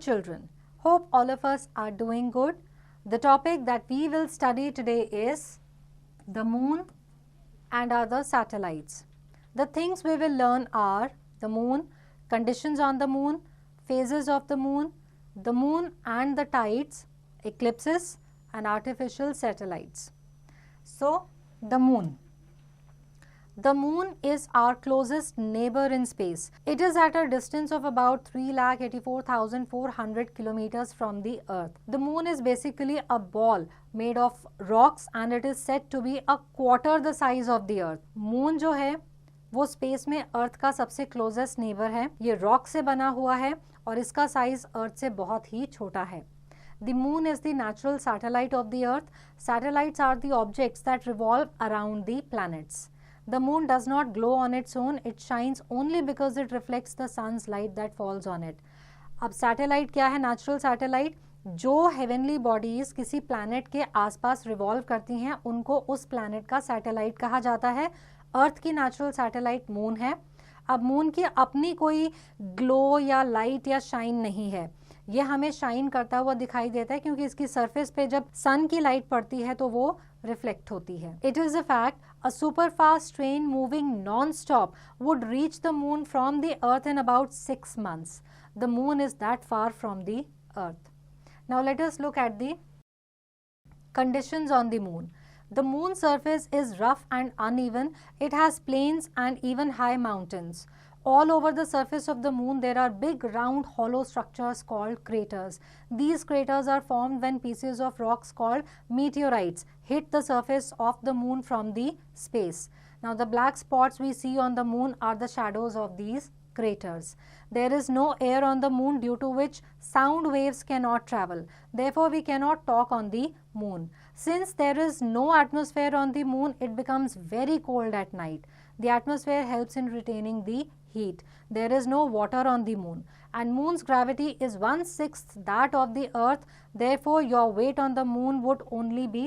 children, hope all of us are doing good. The topic that we will study today is the moon and other satellites. The things we will learn are the moon, conditions on the moon, phases of the moon and the tides, eclipses and artificial satellites. So, the moon. The moon is our closest neighbor in space. It is at a distance of about 3,84,400 kilometers from the earth. The moon is basically a ball made of rocks and it is said to be a quarter the size of the earth. Moon जो है वो space में अर्थ का सबसे closest neighbour है. ये rock से बना हुआ है और इसका साइज अर्थ से बहुत ही छोटा है. The moon is the natural satellite of the earth. Satellites are the objects that revolve around the planets. The moon does not glow on its own. It shines only because it reflects the sun's light that falls on it. अब satellite क्या है? Natural satellite. जो heavenly bodies किसी planet के आसपास revolve करती हैं उनको उस प्लैनेट का सैटेलाइट कहा जाता है. अर्थ की नेचुरल सैटेलाइट मून है. अब मून की अपनी कोई ग्लो या लाइट या शाइन नहीं है. ये हमें शाइन करता हुआ दिखाई देता है क्योंकि इसकी सरफेस पे जब सन की लाइट पड़ती है तो वो रिफ्लेक्ट होती है. It is a fact a super fast train moving non-stop would reach the moon from the earth in about 6 months. The moon is that far from the earth. Now let us look at the conditions on the moon. The moon's surface is rough and uneven. It has plains and even high mountains. All over the surface of the moon there are big round hollow structures called craters. These craters are formed when pieces of rocks called meteorites hit the surface of the moon from the space. Now the black spots we see on the moon are the shadows of these craters. There is no air on the moon due to which sound waves cannot travel. Therefore we cannot talk on the moon. Since there is no atmosphere on the moon, it becomes very cold at night. The atmosphere helps in retaining the heat. There is no water on the moon and moon's gravity is 1/6 that of the earth. Therefore your weight on the moon would only be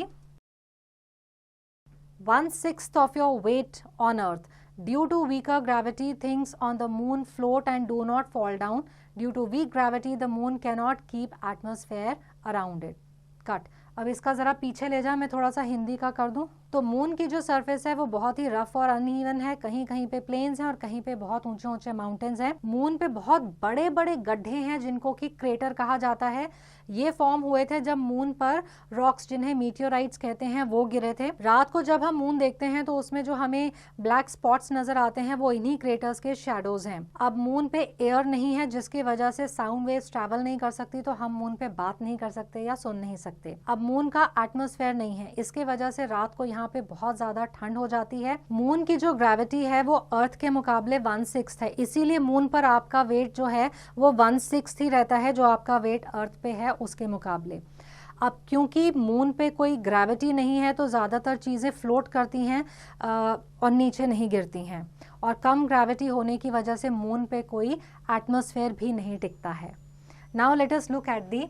1/6 of your weight on earth. Due to weaker gravity, things on the moon float and do not fall down. Due to weak gravity, the moon cannot keep atmosphere around it. Cut. अब इसका ज़रा पीछे ले जा, मैं थोड़ा सा हिंदी का कर दूं. तो मून की जो सरफेस है वो बहुत ही रफ और अनइवन है. कहीं कहीं पे प्लेन्स हैं और कहीं पे बहुत ऊंचे ऊंचे माउंटेन्स हैं. मून पे बहुत बड़े बड़े गड्ढे हैं जिनको कि क्रेटर कहा जाता है. ये फॉर्म हुए थे जब मून पर रॉक्स, जिन्हें मीटियोराइट्स कहते हैं, वो गिरे थे. रात को जब हम मून देखते हैं तो उसमें जो हमें ब्लैक स्पॉट्स नजर आते हैं वो इन्हीं क्रेटर्स के शैडोज हैं. अब मून पे एयर नहीं है जिसकी वजह से साउंड वेव्स ट्रैवल नहीं कर सकती, तो हम मून पे बात नहीं कर सकते या सुन नहीं सकते. अब मून का एटमॉस्फेयर नहीं है, इसके वजह से रात को यहाँ पे बहुत ज्यादा ठंड हो जाती है. मून की जो ग्रेविटी है वो अर्थ के मुकाबले 1/6 है. इसीलिए मून पर आपका वेट जो है वो 1/6 ही रहता है जो आपका वेट अर्थ पे है उसके मुकाबले. अब क्योंकि मून पे कोई ग्रेविटी नहीं है तो ज़्यादातर चीज़ें फ्लोट करती हैं और नीचे नहीं गिरती हैं, और कम ग्रेविटी होने की वजह से मून पे कोई एटमॉस्फेयर भी नहीं टिकता है. Now let us look at the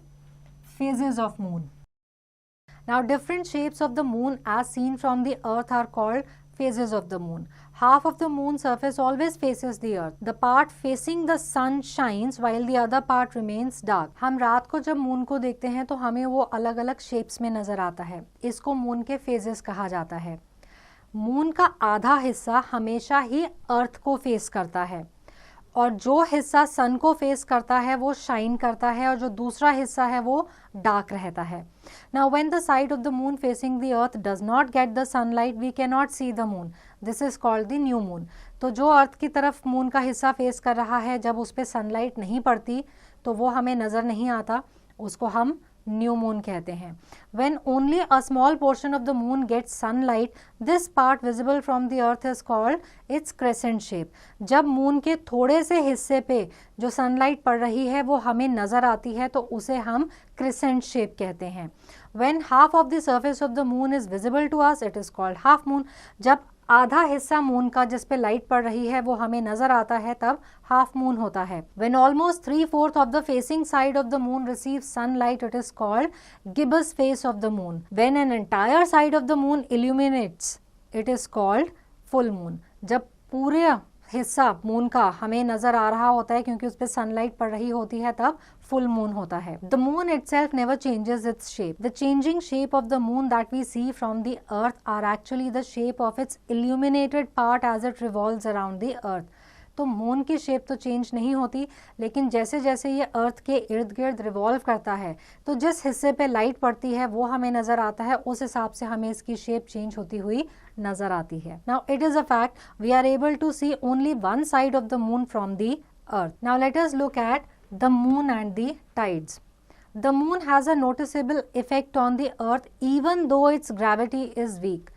phases of moon. Now different shapes of the moon as seen from the earth are called phases of the moon. Half of the moon surface always faces the earth. The part facing the sun shines while the other part remains dark. हम रात को जब moon को देखते हैं तो हमें वो अलग अलग शेप्स में नजर आता है. इसको मून के फेजेस कहा जाता है. मून का आधा हिस्सा हमेशा ही अर्थ को फेस करता है और जो हिस्सा सन को फेस करता है वो शाइन करता है और जो दूसरा हिस्सा है वो डार्क रहता है. Now when the side of the moon facing the earth does not get the sunlight, we cannot see the moon. This is called the new moon. तो जो अर्थ की तरफ मून का हिस्सा फेस कर रहा है, जब उस पर सनलाइट नहीं पड़ती तो वो हमें नज़र नहीं आता, उसको हम न्यू मून कहते हैं. When only a small portion of the moon gets sunlight, this part visible from the earth is called its crescent shape. जब मून के थोड़े से हिस्से पे जो सनलाइट पड़ रही है वो हमें नज़र आती है तो उसे हम crescent shape कहते हैं. When half of the surface of the moon is visible to us, it is called half moon. जब आधा हिस्सा मून का जिस पे लाइट पड़ रही है वो हमें नजर आता है तब हाफ मून होता है. When almost 3/4 of the facing side of the moon receives sunlight, it is called gibbous face of the moon. When an entire side of the moon illuminates, it is called full moon. जब पूरे हिस्सा moon का हमें नजर आ रहा होता है क्योंकि उस पर सनलाइट पड़ रही होती है, तब फुल मून होता है। The moon itself never changes its shape. The changing shape of the moon that we see from the earth are actually the shape of its illuminated part as it revolves around the earth. तो moon की shape तो change नहीं होती, लेकिन जैसे जैसे ये अर्थ के इर्द गिर्द रिवॉल्व करता है तो जिस हिस्से पे लाइट पड़ती है वो हमें नजर आता है, उस हिसाब से हमें इसकी शेप चेंज होती हुई नजर आती है। Now it is a fact we are able to see only one side of the moon from the earth. Now let us look at the moon and the tides. The moon has a noticeable effect on the earth even though its gravity is weak.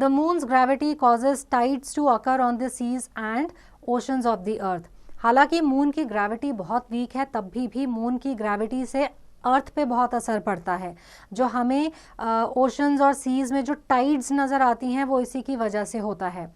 The moon's gravity causes tides to occur on the seas and oceans of the earth. हालांकि moon की gravity बहुत week है, तब भी moon की gravity से अर्थ पे बहुत असर पड़ता है। जो हमें ओशंस और सीज में जो टाइड्स नज़र आती हैं वो इसी की वजह से होता है।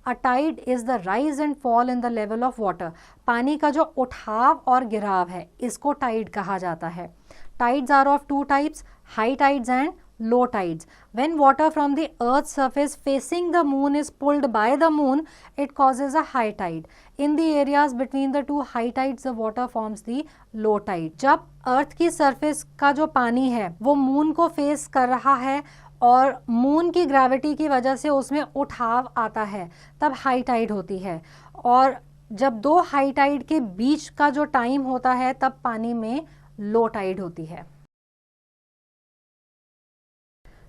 A tide is the rise and fall in the level of water. पानी का जो उठाव और गिराव है इसको टाइड कहा जाता है। Tides are of two types, high tides and low tides. When water from the earth's surface facing the moon is pulled by the moon, it causes a high tide. In the areas between the two high tides, the water forms the low tide. जब अर्थ की surface का जो पानी है वो moon को face कर रहा है और मून की ग्रेविटी की वजह से उसमें उठाव आता है, तब हाई टाइड होती है। और जब दो हाई टाइड के बीच का जो टाइम होता है तब पानी में लो टाइड होती है।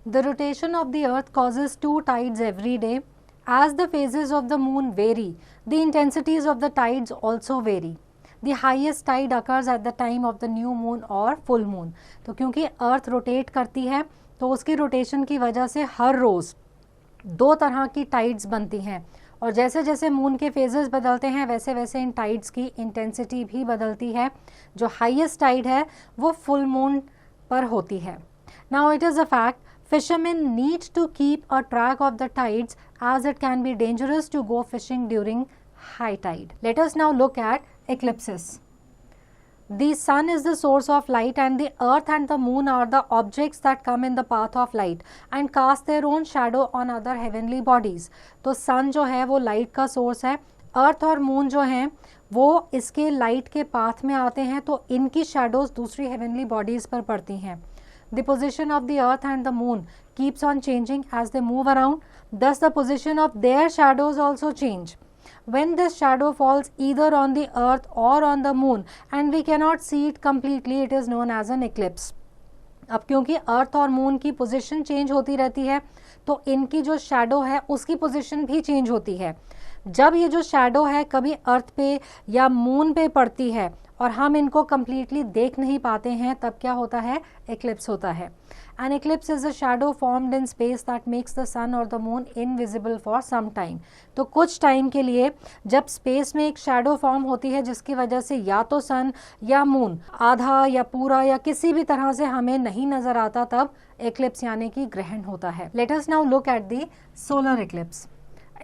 The rotation of the earth causes two tides every day. As the phases of the moon vary, the intensities of the tides also vary. The highest tide occurs at the time of the new moon or full moon. तो क्योंकि earth rotate करती है तो उसकी rotation की वजह से हर रोज दो तरह की टाइड्स बनती हैं, और जैसे जैसे मून के फेजेस बदलते हैं वैसे वैसे इन टाइड्स की इंटेंसिटी भी बदलती है। जो हाईएस्ट टाइड है वो फुल मून पर होती है। Now it is a fact fisherman need to keep a track of the tides as it can be dangerous to go fishing during high tide. Let us now look at eclipses. The sun is the source of light and the earth and the moon are the objects that come in the path of light and cast their own shadow on other heavenly bodies. तो sun जो है वो light का source है, earth और moon जो हैं वो इसके light के path में आते हैं, तो इनकी shadows दूसरी heavenly bodies पर पड़ती हैं। The position of the earth and the moon keeps on changing as they move around, thus the position of their shadows also change. When this shadow falls either on the earth or on the moon and we cannot see it completely, it is known as an eclipse. अब क्योंकि अर्थ और moon की position change होती रहती है तो इनकी जो शैडो है उसकी पोजीशन भी चेंज होती है। जब ये जो शैडो है कभी अर्थ पे या मून पे पड़ती है और हम इनको कंप्लीटली देख नहीं पाते हैं, तब क्या होता है? एक्लिप्स होता है। An eclipse is a shadow formed in space that makes the sun or the moon invisible for some time. तो कुछ टाइम के लिए जब स्पेस में एक शैडो फॉर्म होती है जिसकी वजह से या तो सन या मून आधा या पूरा या किसी भी तरह से हमें नहीं नजर आता, तब एक्लिप्स यानी कि ग्रहण होता है। Let us now look at the solar eclipse.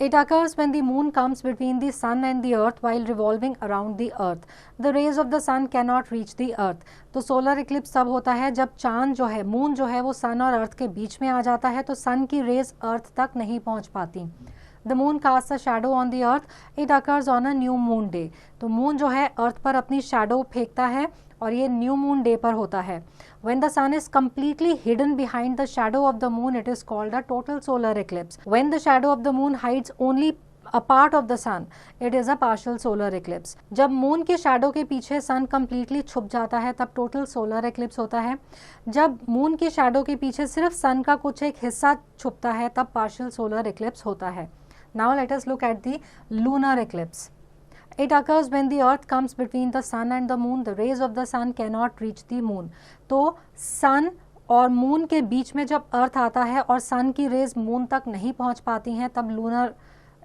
It occurs when the moon comes between the sun and the earth while revolving around the earth. The rays of the sun cannot reach the earth. तो solar Eclipse तब होता है जब चांद जो है, moon जो है वो सन और अर्थ के बीच में आ जाता है, तो सन की रेज अर्थ तक नहीं पहुंच पाती। The moon casts a shadow on the earth. It occurs on a new moon day. तो मून जो है अर्थ पर अपनी शैडो फेंकता है और ये न्यू मून डे पर होता है। When the sun is completely hidden behind the shadow of the moon, it is called a total solar eclipse. When the shadow of the moon hides only a part of the sun, it is a partial solar eclipse. जब moon के shadow के पीछे सन completely छुप जाता है तब total solar eclipse होता है। जब मून के शैडो के पीछे सिर्फ सन का कुछ एक हिस्सा छुपता है तब पार्शियल सोलर एक्लिप्स होता है। Now let us look at the lunar eclipse. It occurs when the earth comes between the sun and the moon. The rays of the sun cannot reach the moon. तो सन और moon के बीच में जब अर्थ आता है और सन की रेज मून तक नहीं पहुंच पाती हैं, तब लूनर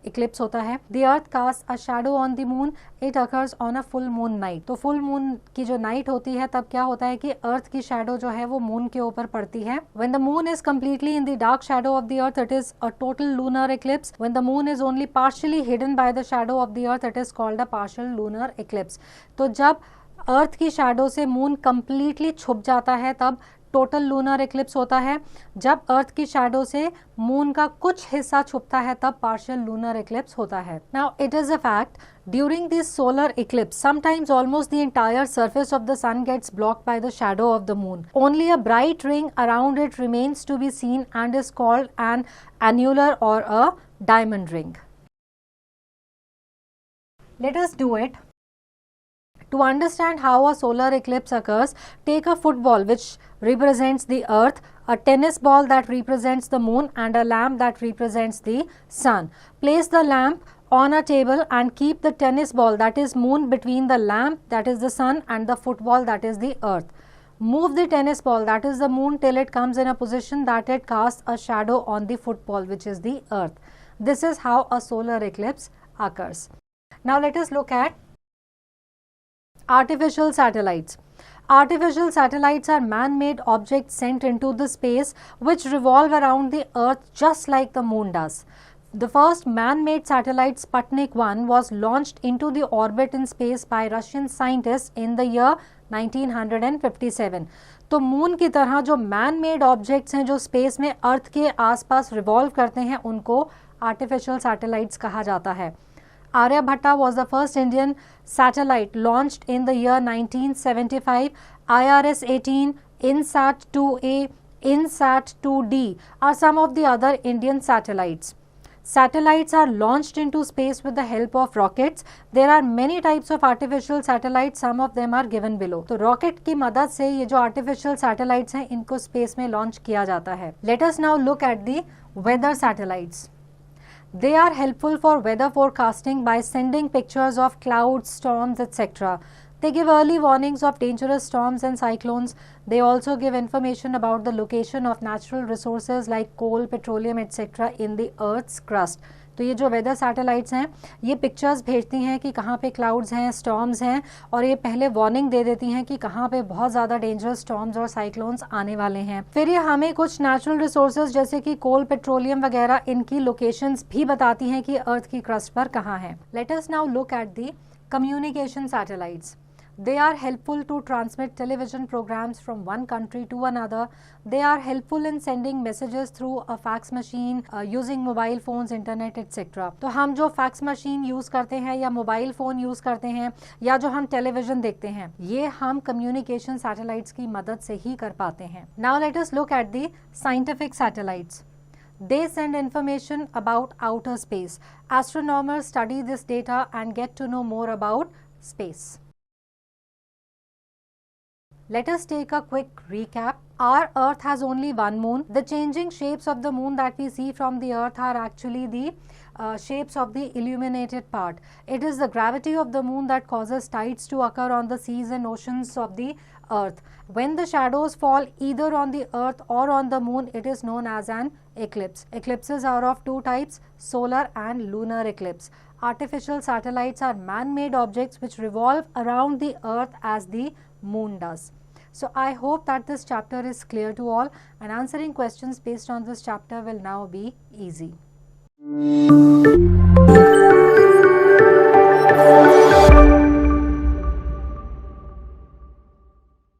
इक्लिप्स होता है। The earth casts a shadow on the moon. It occurs on a full moon night. तो फुल मून की जो नाइट होती है तब क्या होता है कि अर्थ की शैडो जो है वो मून के ऊपर पड़ती है। When the moon is completely in the dark shadow of the earth, it is a total lunar eclipse. When the moon is only partially hidden by the shadow of the earth, it is called a partial lunar eclipse. तो जब अर्थ की shadow से moon completely छुप जाता है तब total lunar Eclipse होता है, जब अर्थ की शैडो से मून का कुछ हिस्सा छुपता है तब पार्शियल लूनर इक्लिप्स होता है. Now it is a fact, during this solar eclipse sometimes almost the entire surface of the sun gets blocked by the shadow of the moon. Only a bright ring around it remains to be seen and is called an annular or a diamond ring. Let us do it. To understand how a solar eclipse occurs, take a football which represents the earth, a tennis ball that represents the moon, and a lamp that represents the sun. Place the lamp on a table and keep the tennis ball, that is moon, between the lamp, that is the sun, and the football, that is the earth. Move the tennis ball, that is the moon, till it comes in a position that it casts a shadow on the football, which is the earth. This is how a solar eclipse occurs. Now let us look at artificial satellites. Artificial satellites are man-made objects sent into the space which revolve around the earth just like the moon does. The first man-made satellite, Sputnik 1, was launched into the orbit in space by Russian scientists in the year 1957. तो moon की तरह जो man-made objects हैं जो space में अर्थ के आसपास revolve करते हैं उनको आर्टिफिशियल सैटेलाइट्स कहा जाता है. Aryabhatta was the first Indian satellite launched in the year 1975. IRS-18, INSAT-2A, INSAT-2D are some of the other Indian satellites. Satellites are launched into space with the help of rockets. There are many types of artificial satellites. Some of them are given below. तो rocket की मदद से ये जो artificial satellites हैं इनको space में launch किया जाता है. Let us now look at the weather satellites. They are helpful for weather forecasting by sending pictures of clouds, storms, etc. They give early warnings of dangerous storms and cyclones. They also give information about the location of natural resources like coal, petroleum, etc. in the Earth's crust. तो ये जो weather satellites हैं ये pictures भेजती हैं कि कहाँ पे क्लाउड्स हैं, स्टॉर्म्स हैं, और ये पहले वार्निंग दे देती हैं कि कहाँ पे बहुत ज़्यादा डेंजरस स्टॉर्म्स और साइक्लोन्स आने वाले हैं. फिर ये हमें कुछ नेचुरल रिसोर्सेज जैसे कि कोल, पेट्रोलियम वगैरह इनकी लोकेशंस भी बताती हैं कि अर्थ की क्रस्ट पर कहाँ है. Late us now look at the communication satellites. They are helpful to transmit television programs from one country to another. They are helpful in sending messages through a fax machine, using mobile phones, internet, etc. तो हम जो fax machine use करते हैं या mobile phone use करते हैं या जो हम television देखते हैं ये हम communication satellites की मदद से ही कर पाते हैं. Now let us look at the scientific satellites. They send information about outer space. Astronomers study this data and get to know more about space. Let us take a quick recap. Our Earth has only one moon. The changing shapes of the moon that we see from the Earth are actually the shapes of the illuminated part. It is the gravity of the moon that causes tides to occur on the seas and oceans of the Earth. When the shadows fall either on the Earth or on the moon, it is known as an eclipse. Eclipses are of two types, solar and lunar eclipse. Artificial satellites are man-made objects which revolve around the Earth as the moon does. So I hope that this chapter is clear to all, and answering questions based on this chapter will now be easy.